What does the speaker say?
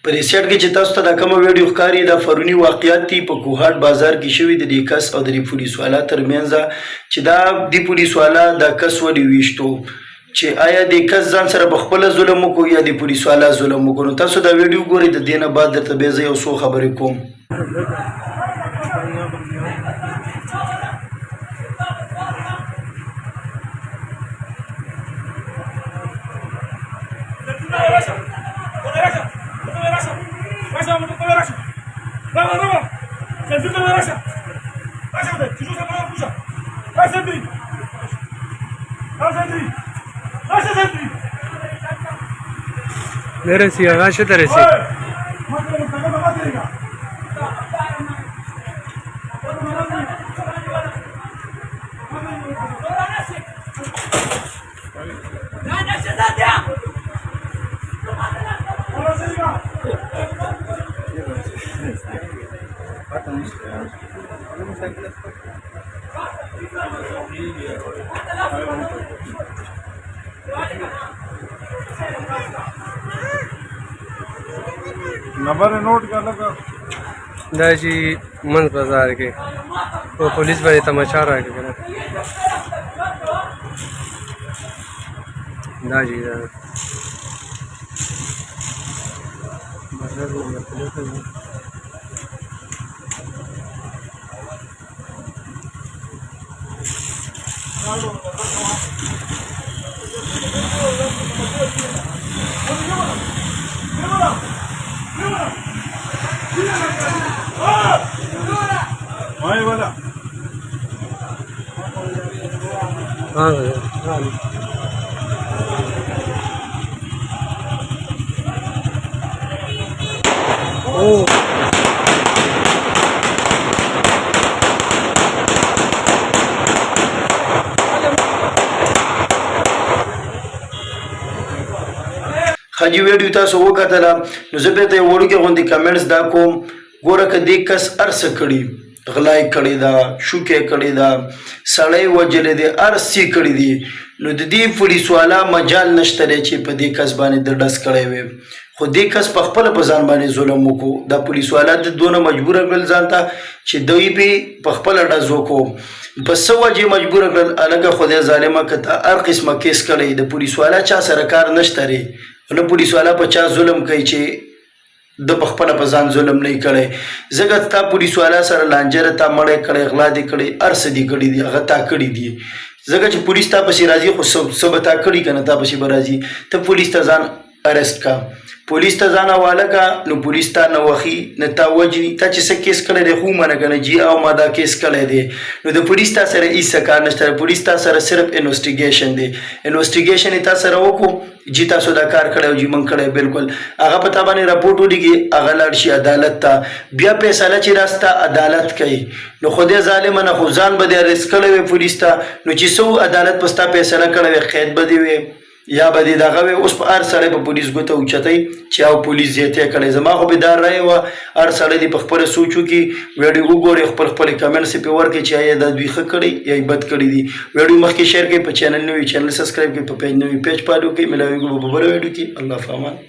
په دې سیټ کې چې تاسو ته دا کومه ویډیو ښکاري دا فروني واقعیت دي په کوهاټ بازار کې شوي د دې کس او د دې پولیس والا ترمنځ چې دا د پولیس والا دا کس ولې ویشتو چې آیا د کس ځان سره په خپله ظلم وکړو یا د پولیس والا ظلم وکړو نو تاسو دا ویډیو ګورئ د دې نه بعد درته بیا زه یو څو خبرې کوم Neresi ya? Kaç neresi? Number note कर लगा दाजी मंद बाजार के वो पुलिस वाले तमाशा रहा है दाजी हाँ خاجي ویډیو تاسو وکتله نو زه بیا ته یو وړوکی غوندې کمنټس دا کوم ګوره که دې کس هر څه کړي غلا یې کړې ده شوکه یې کړې ده سړی وژلی دی هر څه یې کړي دي نو د دې پولیس والا مجال نشته دی چې په دې کس باندې د ډز کړی وي خو دې کس په خپله په ځان باندې ظلم وکړو دا پولیس والا د دونه مجبوره کړل ځان ته چې دوی به په خپله ډز وکړو په څه وجې مجبوره کړل هلکه خدای ظالمه که ته هر قسمه کیس کړی د پولیس والا چا سره کار نشته دی نه پولیس والا په چا ظلم کوي چې د په خپله په ځان ظلم نه یې کړی ځکه تا پولیس والا سره لانجره تا مړی کړی غلا دې کړی هر څه دې کړي دي هغه تا کړي دي ځکه چې پولیس تا پسې راځي خو څه به تا کړي که نه تا پسې به راځي ته پولیس ته ځان ارست کا پولیس ته ځان حواله کا نو پولیس تا نه وخي نه تا وجني تا چې څه کیس کړی دی خو ومنه که نه جی او ما دا کیس کړی دی نو د پولیس تا سره هېڅ څه کار نشته پولیس تا سره صرف انوسټیګیشن دی انوسټیګیشن یې تا سره وکړو جی تاسو دا کار کړی او جی موږ کړی بالکل هغه په تا باندې راپورټ ولیږي هغه لاړ شي عدالت ته بیا فیصله چې راسته عدالت کوي نو خدای ظالمه نه خو ځان به دې ارست کړی وی پولیس ته نو چې څه عدالت په ستا فیصله کړی وی قید به دې وی یا به دې دغه وی اوس په هر سړی په پولیس ګوته اوچتئ چې او پولیس زیاتې کړی زما خو بیدار رایې وه هر سړی دې په خپله سوچ وکړي ویډیو وګورئ خپلې کمنټس یې پرې ورکړئ چې آیا دا دوی ښه کړی یا یې بد کړي دي ویډیو مخکې شیر کړئ په چینل نوي چینل سبسکرایب کړئ په پیج نوي پیج فالو کړئ ملاویږو په بله ویډیو کې الله په امان